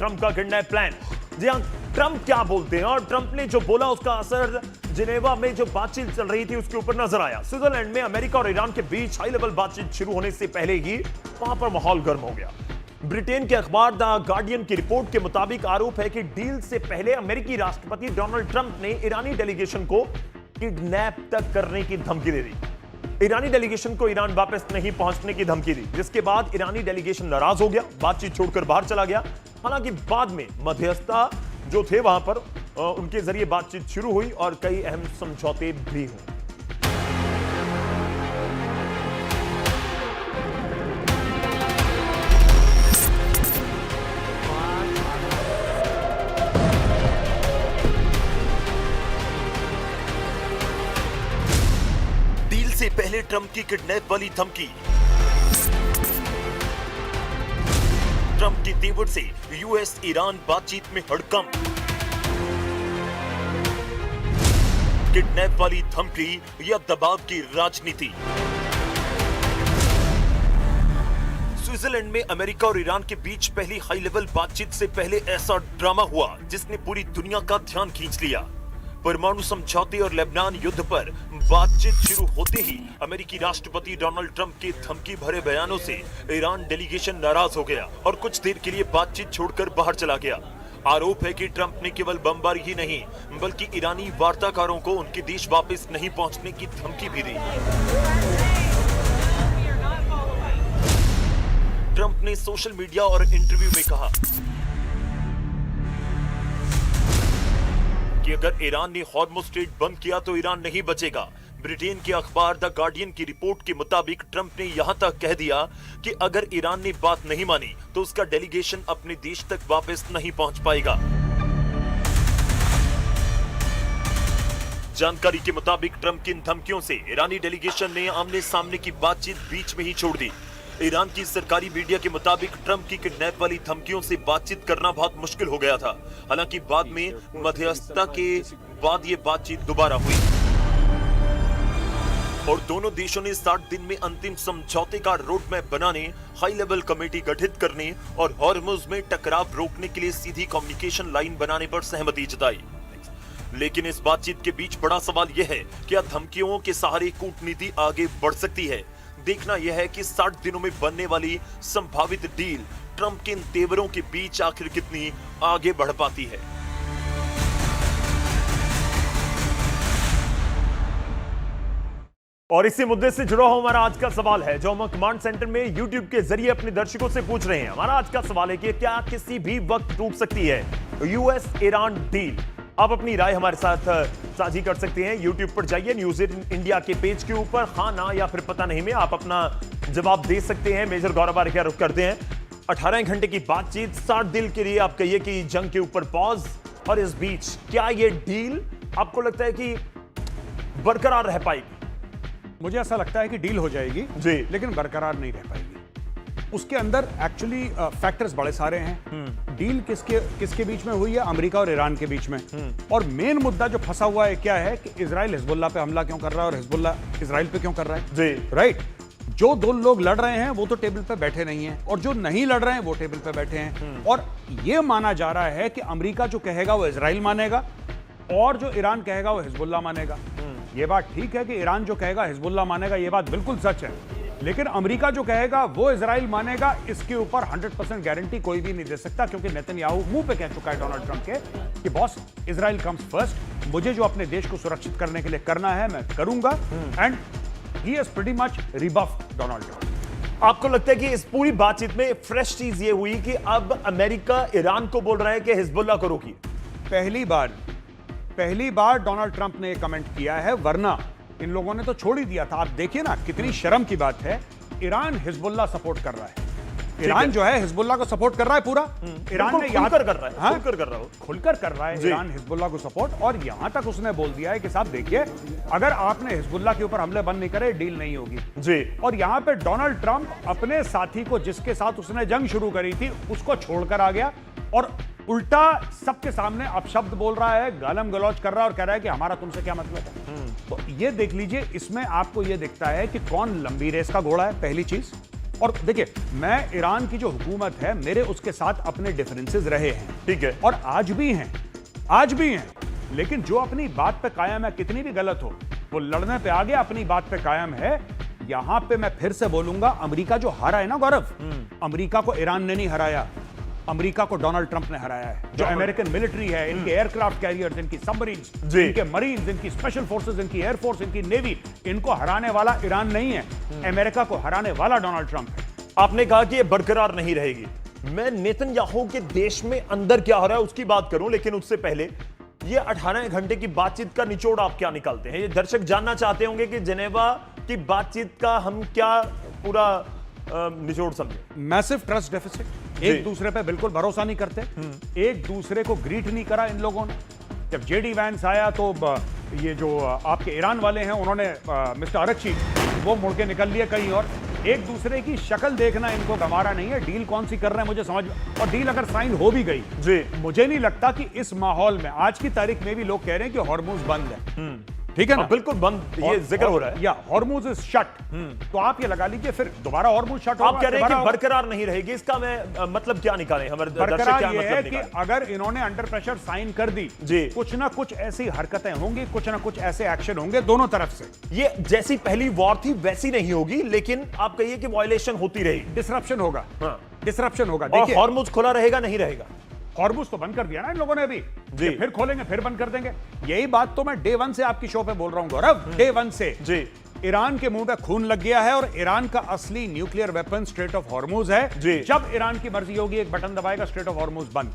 Trump का kidnap plan. जी हां, Trump क्या बोलते हैं और ट्रंप ने जो बोला उसका असर जिनेवा में जो बातचीत चल रही थी उसके ऊपर नजर आया। स्विट्जरलैंड में अमेरिका और ईरान के बीच हाई लेवल बातचीत शुरू होने से पहले ही वहां पर माहौल गर्म हो गया। ब्रिटेन के अखबार द गार्डियन की रिपोर्ट के मुताबिक आरोप है कि डील से पहले अमेरिकी राष्ट्रपति डोनाल्ड ट्रंप ने ईरानी डेलीगेशन को किडनैप तक करने की धमकी दे दी। ईरानी डेलीगेशन को ईरान वापस नहीं पहुंचने की धमकी दी, जिसके बाद ईरानी डेलीगेशन नाराज हो गया, बातचीत छोड़कर बाहर चला गया। हालांकि बाद में मध्यस्थता जो थे वहां पर उनके जरिए बातचीत शुरू हुई और कई अहम समझौते भी हुए। डील से पहले ट्रंप की किडनैप वाली धमकी। ट्रंप के तेवर से यूएस ईरान बातचीत में हड़कंप। किडनैप वाली धमकी या दबाव की राजनीति। स्विट्जरलैंड में अमेरिका और ईरान के बीच पहली हाई लेवल बातचीत से पहले ऐसा ड्रामा हुआ जिसने पूरी दुनिया का ध्यान खींच लिया। परमाणु समझौते और लेबनान युद्ध पर बातचीत शुरू होते ही अमेरिकी राष्ट्रपति डोनाल्ड ट्रंप के धमकी भरे बयानों से ईरान डेलीगेशन नाराज हो गया और कुछ देर के लिए बातचीत छोड़कर बाहर चला गया। आरोप है कि ट्रंप ने केवल बमबारी ही नहीं बल्कि ईरानी वार्ताकारों को उनके देश वापस नहीं पहुंचने की धमकी भी दी। ट्रंप ने सोशल मीडिया और इंटरव्यू में कहा कि अगर ईरान ने हॉर्मुज़ स्ट्रेट बंद किया तो ईरान नहीं बचेगा। ब्रिटेन के अखबार द गार्डियन की रिपोर्ट के मुताबिक ट्रंप ने यहां तक कह दिया कि अगर ईरान ने बात नहीं मानी तो उसका डेलीगेशन अपने देश तक वापस नहीं पहुंच पाएगा। जानकारी के मुताबिक ट्रंप की इन धमकियों से ईरानी डेलीगेशन ने आमने सामने की बातचीत बीच में ही छोड़ दी। ईरान की सरकारी मीडिया के मुताबिक ट्रंप की किडनैप वाली धमकियों से बातचीत करना बहुत मुश्किल हो गया था। हालांकि बाद में मध्यस्थता के बाद ये बातचीत दोबारा हुई और दोनों देशों ने 60 दिन में अंतिम समझौते का रोड मैप बनाने, हाई लेवल कमेटी गठित करने और हॉर्मुज़ में टकराव रोकने के लिए सीधी कम्युनिकेशन लाइन बनाने पर सहमति जताई। लेकिन इस बातचीत के बीच बड़ा सवाल यह है कि क्या धमकियों के सहारे कूटनीति आगे बढ़ सकती है। देखना यह है कि 60 दिनों में बनने वाली संभावित डील ट्रंप के इन तेवरों के बीच आखिर कितनी आगे बढ़ पाती है। और इसी मुद्दे से जुड़ा हुआ हमारा आज का सवाल है जो हम कमांड सेंटर में यूट्यूब के जरिए अपने दर्शकों से पूछ रहे हैं। हमारा आज का सवाल है कि क्या किसी भी वक्त टूट सकती है यूएस ईरान डील। आप अपनी राय हमारे साथ साझी कर सकते हैं। यूट्यूब पर जाइए, न्यूज़ इंडिया के पेज के ऊपर हाँ ना या फिर पता नहीं में आप अपना जवाब दे सकते हैं। मेजर गौरव आर्य रुख करते हैं। 18 घंटे की बातचीत, 60 दिन के लिए आप कहिए कि जंग के ऊपर पॉज, और इस बीच क्या ये डील आपको लगता है कि बरकरार रह पाएगी? मुझे ऐसा लगता है कि डील हो जाएगी जी, लेकिन बरकरार नहीं रह पाएगी। उसके अंदर एक्चुअली फैक्टर्स बड़े सारे हैं। डील किसके बीच में हुई है? अमेरिका और ईरान के बीच में। और मेन मुद्दा जो फंसा हुआ है क्या है कि इजराइल हिजबुल्लाह पे हमला क्यों कर रहा है और हिजबुल्लाह इजराइल पे क्यों कर रहा है। जी, राइट। जो दो लोग लड़ रहे हैं वो तो टेबल पे बैठे नहीं हैं और जो नहीं लड़ रहे हैं वो टेबल पे बैठे हैं। और ये माना जा रहा है कि अमेरिका जो कहेगा वो इजराइल मानेगा और जो ईरान कहेगा वो हिजबुल्लाह मानेगा। ये बात ठीक है कि ईरान जो कहेगा हिजबुल्लाह मानेगा, ये बात बिल्कुल सच है। लेकिन अमेरिका जो कहेगा वो इजराइल मानेगा, इसके ऊपर 100% गारंटी कोई भी नहीं दे सकता, क्योंकि नेतन्याहू मुंह पे कह चुका है डोनाल्ड ट्रंप के कि बॉस इजराइल कम्स फर्स्ट, मुझे जो अपने देश को सुरक्षित करने के लिए करना है मैं करूंगा। And he is pretty much rebuffed Donald Trump. आपको लगता है कि इस पूरी बातचीत में फ्रेश चीज ये हुई कि अब अमेरिका ईरान को बोल रहा है कि हिजबुल्लाह को रोकिए? पहली बार डोनाल्ड ट्रंप ने कमेंट किया है, वरना इन लोगों ने तो छोड़ ही दिया था। आप देखिए ना कितनी शर्म की बात है। ईरान हिजबुल्लाह सपोर्ट कर रहा है। ईरान जो है हिजबुल्लाह को सपोर्ट कर रहा है पूरा। ईरान ने खुलकर कर रहा है, खुलकर कर रहा है, खुलकर कर रहा है ईरान हिजबुल्लाह को सपोर्ट। और यहां तक उसने बोल दिया है कि साहब देखिए, अगर आपने हिजबुल्लाह के ऊपर हमले बंद नहीं करे डील नहीं होगी जी। और यहां पे डोनाल्ड ट्रंप अपने साथी को, जिसके साथ उसने जंग शुरू करी थी, उसको छोड़कर आ गया और उल्टा सबके सामने अपशब्द बोल रहा है, गालम गलौज कर रहा है और कह रहा है कि हमारा तुमसे क्या मतलब है। तो ये देख लीजिए, इसमें आपको ये दिखता है कि कौन लंबी रेस का घोड़ा है, पहली चीज। और देखिए, मैं ईरान की जो हुकूमत है, मेरे उसके साथ अपने डिफरेंसेस रहे हैं, ठीक है, और आज भी हैं, लेकिन जो अपनी बात पे कायम है, कितनी भी गलत हो, वो लड़ने पे आगे अपनी बात पे कायम है। यहां पे मैं फिर से बोलूंगा, अमेरिका जो हारा है ना गौरव, अमेरिका को ईरान ने नहीं हराया, अमेरिका को डोनाल्ड ट्रंप ने हराया है। जो अमेरिकन मिलिट्री है, इनके एयरक्राफ्ट कैरियर्स, इनकी सबमरीन्स, इनके मरीन्स, इनकी स्पेशल फोर्सेस, इनकी एयरफोर्स, इनकी नेवी, इनको हराने वाला ईरान नहीं है, अमेरिका को हराने वाला डोनाल्ड ट्रंप है। आपने कहा कि ये बरकरार नहीं रहेगी। मैं नेतन्याहू के देश में अंदर क्या हो रहा है उसकी बात करूं, लेकिन उससे पहले ये 18 घंटे की बातचीत का निचोड़ आप क्या निकालते हैं? ये दर्शक जानना चाहते होंगे कि जेनेवा की बातचीत का हम क्या पूरा निचोड़ समझे। मैसिव ट्रस्ट डेफिसिट, एक दूसरे पे बिल्कुल भरोसा नहीं करते, एक दूसरे को ग्रीट नहीं करा इन लोगों ने। जब जेडी वैंस आया तो ये जो आपके ईरान वाले हैं, उन्होंने मिस्टर अरक्ची वो मुड़ के निकल लिए कहीं और। एक दूसरे की शक्ल देखना इनको गंवारा नहीं है। डील कौन सी कर रहे हैं मुझे समझ, और डील अगर साइन हो भी गई जी, मुझे नहीं लगता कि इस माहौल में, आज की तारीख में भी लोग कह रहे हैं कि हॉर्मुज बंद है, ठीक है ना, बिल्कुल बंद, ये जिक्र हो रहा है, या हॉर्मुज इज शट, तो आप ये लगा लीजिए फिर दोबारा हॉर्मुज शट होगा। आप कह रहे हैं कि बरकरार नहीं रहेगी, इसका मैं मतलब क्या निकालें? हमारे दर्शक बरकरार क्या ये है मतलब कि निकालें? अगर इन्होंने अंडर प्रेशर साइन कर दी जी, कुछ ना कुछ ऐसी हरकतें होंगी, कुछ ना कुछ ऐसे एक्शन होंगे दोनों तरफ से। ये जैसी पहली वॉर थी वैसी नहीं होगी, लेकिन आप कहिए कि वायलेशन होती रहेगी, डिसरप्शन होगा, हाँ, डिसरप्शन होगा। और देखिए, हॉर्मुज खुला रहेगा नहीं रहेगा? हॉर्मुज तो बंद कर दिया ना इन लोगों ने अभी, जी, फिर खोलेंगे, फिर बंद कर देंगे। यही बात तो मैं डे 1 से आपकी शो पे बोल रहा हूं गौरव, डे 1 से जी, ईरान के मुंह पे खून लग गया है, और ईरान का असली nuclear weapon straight of Hormuz है। जी, जब ईरान की मर्जी होगी एक बटन दबाएगा, स्ट्रेट ऑफ हॉर्मुज बंद।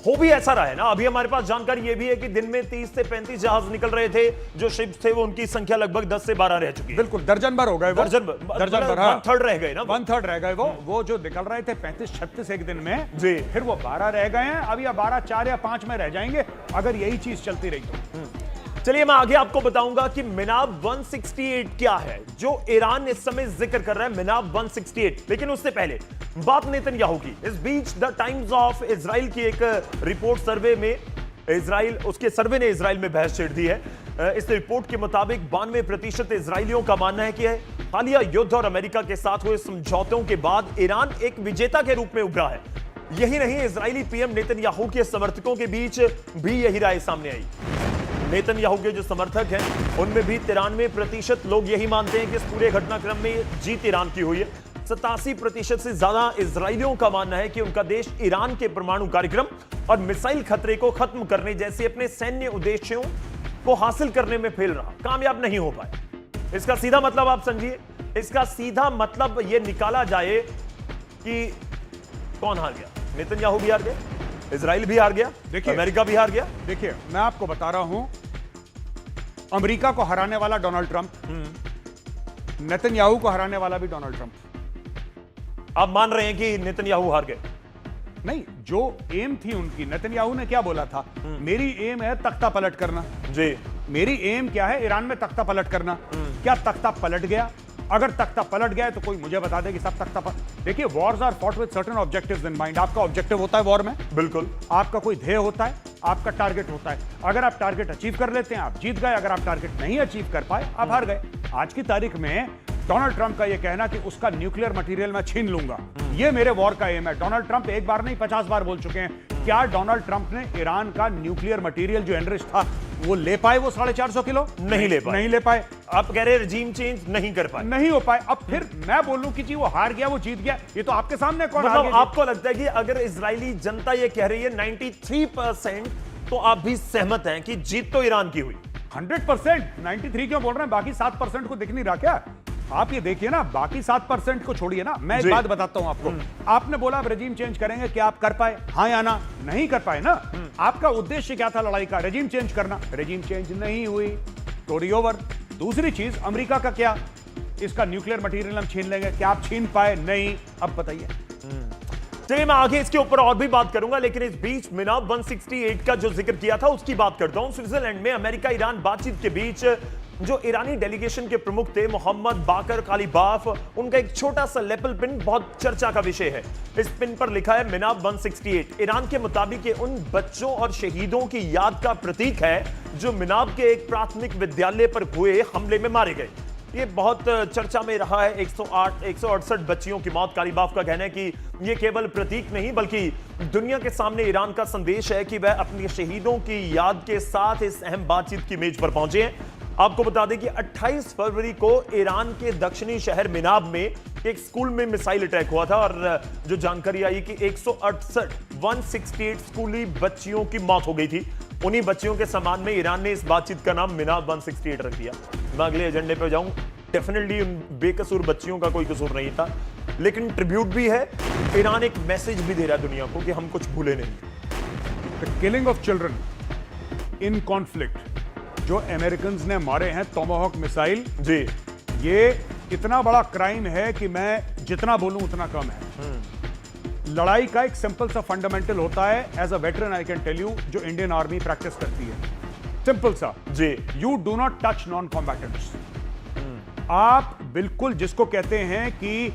हो भी ऐसा रहा है ना। अभी हमारे पास जानकारी ये भी है कि दिन में 30 से 35 जहाज निकल रहे थे, जो शिप्स थे वो उनकी संख्या लगभग 10 से 12 रह चुकी है। बिल्कुल, दर्जन भर हो गए, दर्जन भर, वन थर्ड रह गए ना, 1/3 रह गए। वो जो निकल रहे थे 35-36 एक दिन में, जी, फिर वो 12 रह गए हैं। अब या 12, 4 या 5 में रह जाएंगे अगर यही चीज चलती रही तो। चलिए मैं आगे आपको बताऊंगा कि मिनाब 168 क्या है जो ईरान इस समय जिक्र कर रहा है, मिनाब 168। लेकिन उससे पहले बात नेतन्याहू की। इस बीच द टाइम्स ऑफ इजराइल की एक रिपोर्ट सर्वे में उसके सर्वे ने इजराइल में बहस छेड़ दी है। इस रिपोर्ट के मुताबिक 92% इजरायलियों का मानना है कि हालिया युद्ध और अमेरिका के साथ हुए समझौतों के बाद ईरान एक विजेता के रूप में उभरा है। यही नहीं, इजरायली पीएम नेतन्याहू के समर्थकों के बीच भी यही राय सामने आई। नेतन्याहू के जो समर्थक हैं उनमें भी 93% लोग यही मानते हैं कि इस पूरे घटनाक्रम में जीत ईरान की हुई है। 87% से ज्यादा इजरायलियों का मानना है कि उनका देश ईरान के परमाणु कार्यक्रम और मिसाइल खतरे को खत्म करने जैसे अपने सैन्य उद्देश्यों को हासिल करने में फेल रहा, कामयाब नहीं हो पाए। इसका सीधा मतलब आप समझिए, इसका सीधा मतलब यह निकाला जाए कि कौन हार गया? नेतन्याहू भी हार गए, इजराइल भी हार गया, अमेरिका भी हार गया। देखिए, मैं आपको बता रहा हूं, अमेरिका को हराने वाला डोनाल्ड ट्रंप, नेतन्याहू को हराने वाला भी डोनाल्ड ट्रंप। आप मान रहे हैं कि नेतन्याहू हार गए? नहीं, जो एम थी उनकी, नेतन्याहू ने क्या बोला था, मेरी एम है तख्ता पलट करना। जी, मेरी एम क्या है? ईरान में तख्ता पलट करना। क्या तख्ता पलट गया? अगर तख्ता पलट गया है तो कोई मुझे बता दे कि सब तख्ता देखिए, wars are fought with certain objectives in mind. आपका ऑब्जेक्टिव होता है वॉर में, बिल्कुल, आपका कोई ध्येय होता है, आपका टारगेट होता है। अगर आप टारगेट अचीव कर लेते हैं, आप जीत गए। अगर आप टारगेट नहीं अचीव कर पाए, आप हार गए। आज की तारीख में डोनाल्ड ट्रंप का यह कहना कि उसका न्यूक्लियर मटेरियल मैं छीन लूंगा, यह मेरे वॉर का एम है। डोनाल्ड ट्रंप एक बार नहीं 50 बार बोल चुके हैं। क्या डोनाल्ड ट्रंप ने ईरान का न्यूक्लियर मटेरियल जो एनरिच था वो ले पाए? वो 450 किलो नहीं ले पाए, नहीं ले पाए। आप कह रहे रजीम चेंज नहीं कर पाए, नहीं हो पाए। अब फिर मैं बोलूं कि जी वो हार गया, वो जीत गया, ये तो आपके सामने कौन हार मतलब गया? आपको लगता है कि अगर इजरायली जनता ये कह रही है 93%, तो आप भी सहमत हैं कि जीत तो ईरान की हुई? 100%। 93 क्यों बोल रहे हैं? बाकी 7% को दिख नहीं रहा क्या? आप ये देखिए ना, बाकी 7% को छोड़िए ना। मैं एक बात बताता हूं आपको। आपने बोला आप रेजिम चेंज करेंगे, क्या आप कर पाए? हाँ या ना? नहीं कर पाए ना। आपका उद्देश्य क्या था लड़ाई का? रेजिम चेंज करना। रेजिम चेंज नहीं हुई, स्टोरी ओवर। दूसरी चीज, अमेरिका का क्या? इसका न्यूक्लियर मटेरियल हम छीन लेंगे। क्या आप छीन पाए? नहीं। अब बताइए। चलिए मैं आगे इसके ऊपर और भी बात करूंगा, लेकिन इस बीच मिनाब 168 का जो जिक्र किया था उसकी बात करता हूं। स्विट्जरलैंड में अमेरिका ईरान बातचीत के बीच जो ईरानी डेलीगेशन के प्रमुख थे मोहम्मद बाकर कालीबाफ, उनका एक छोटा सा लेपल पिन बहुत चर्चा का विषय है। इस पिन पर लिखा है मिनाब 168। ईरान के मुताबिक ये उन बच्चों और शहीदों की याद का प्रतीक है जो मिनाब के एक प्राथमिक विद्यालय पर हुए हमले में मारे गए। ये बहुत चर्चा में रहा है। 168 बच्चियों की मौत। कालीबाफ का कहना है कि ये केवल प्रतीक नहीं बल्कि दुनिया के सामने ईरान का संदेश है कि वह अपने शहीदों की याद के साथ इस अहम बातचीत की मेज पर पहुंचे हैं। आपको बता दें कि 28 फरवरी को ईरान के दक्षिणी शहर मिनाब में एक स्कूल में मिसाइल अटैक हुआ था और जो जानकारी आई कि 168 स्कूली बच्चियों की मौत हो गई थी। उन्हीं बच्चियों के सम्मान में ईरान ने इस बातचीत का नाम मिनाब 168 रख दिया। मैं अगले एजेंडे पे जाऊं। डेफिनेटली उन बेकसूर बच्चियों का कोई कसूर नहीं था, लेकिन ट्रिब्यूट भी है। ईरान एक मैसेज भी दे रहा है दुनिया को कि हम कुछ भूले नहीं। The killing of children in conflict जो अमेरिकन्स ने मारे हैं टोमाहॉक मिसाइल, जी, ये इतना बड़ा क्राइम है कि मैं जितना बोलूं उतना कम है। लड़ाई का एक सिंपल सा फंडामेंटल होता है, as a veteran I can tell you, जो इंडियन आर्मी प्रैक्टिस करती है। सिंपल सा, जी, you do not touch non combatants. आप बिल्कुल जिसको कहते हैं कि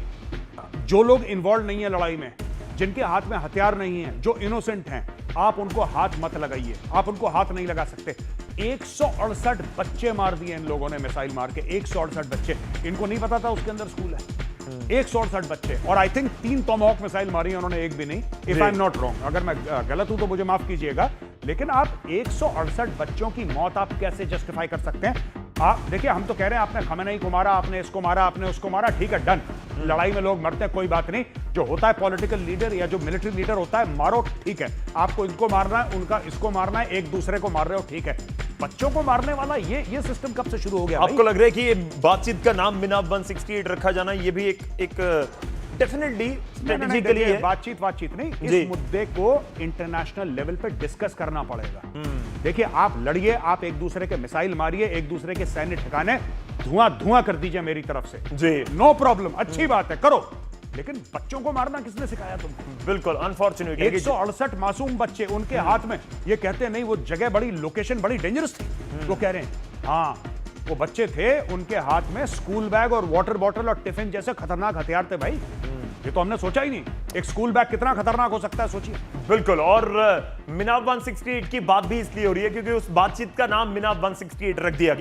जो लोग इन्वॉल्व नहीं है लड़ाई में, जिनके हाथ में हथियार नहीं है, जो इनोसेंट हैं, आप उनको हाथ मत लगाइए। आप उनको हाथ नहीं लगा सकते। 168 बच्चे मार दिए इन लोगों ने मिसाइल मार के। 168 बच्चे, इनको नहीं पता था उसके अंदर स्कूल है। 168 बच्चे, और आई थिंक 3 टोमाहॉक मिसाइल मारी है उन्होंने, एक भी नहीं। If I am not wrong, अगर मैं गलत हूं तो मुझे माफ कीजिएगा, लेकिन आप 168 बच्चों की मौत आप कैसे जस्टिफाई कर सकते हैं? आप देखिए, हम तो कह रहे हैं आपने खमेनेई को मारा, आपने इसको मारा, आपने उसको मारा, ठीक है, डन। लड़ाई में लोग मरते हैं, कोई बात नहीं। जो होता है पॉलिटिकल लीडर या जो मिलिट्री लीडर होता है, मारो, ठीक है। आपको इनको मारना है, उनका इसको मारना है, एक दूसरे को मार रहे हो, ठीक है। बच्चों को मारने वाला ये सिस्टम कब से शुरू हो गया? आपको लग रहा है कि ये बातचीत का नाम मिनाब 168 रखा जाना, ये भी एक डेफिनेटली स्ट्रेटेजिकली है। बातचीत नहीं, इस मुद्दे को इंटरनेशनल लेवल पे डिस्कस करना पड़ेगा। देखिए, आप लड़िए, आप एक दूसरे के मिसाइल मारिए, एक दूसरे के सैन्य ठिकाने धुआं कर दीजिए मेरी तरफ से, जी, नो प्रॉब्लम, अच्छी बात है, करो। लेकिन बच्चों को मारना किसने सिखाया तुमको? बिल्कुल अनफॉर्चुनेट। 168 मासूम बच्चे, उनके हाथ में, ये कहते हैं नहीं वो जगह बड़ी, लोकेशन बड़ी डेंजरस थी, वो कह रहे हैं हाँ वो बच्चे थे, उनके हाथ में स्कूल बैग और वाटर बॉटल और टिफिन जैसे खतरनाक हथियार थे। भाई, ये तो हमने सोचा ही नहीं, एक स्कूल बैग कितना खतरनाक हो सकता है, सोचिए। बिल्कुल। और मिनाब 168 की बात भी इसलिए हो रही है क्योंकि उस बातचीत का नाम मिनाब 168 रख दिया गया।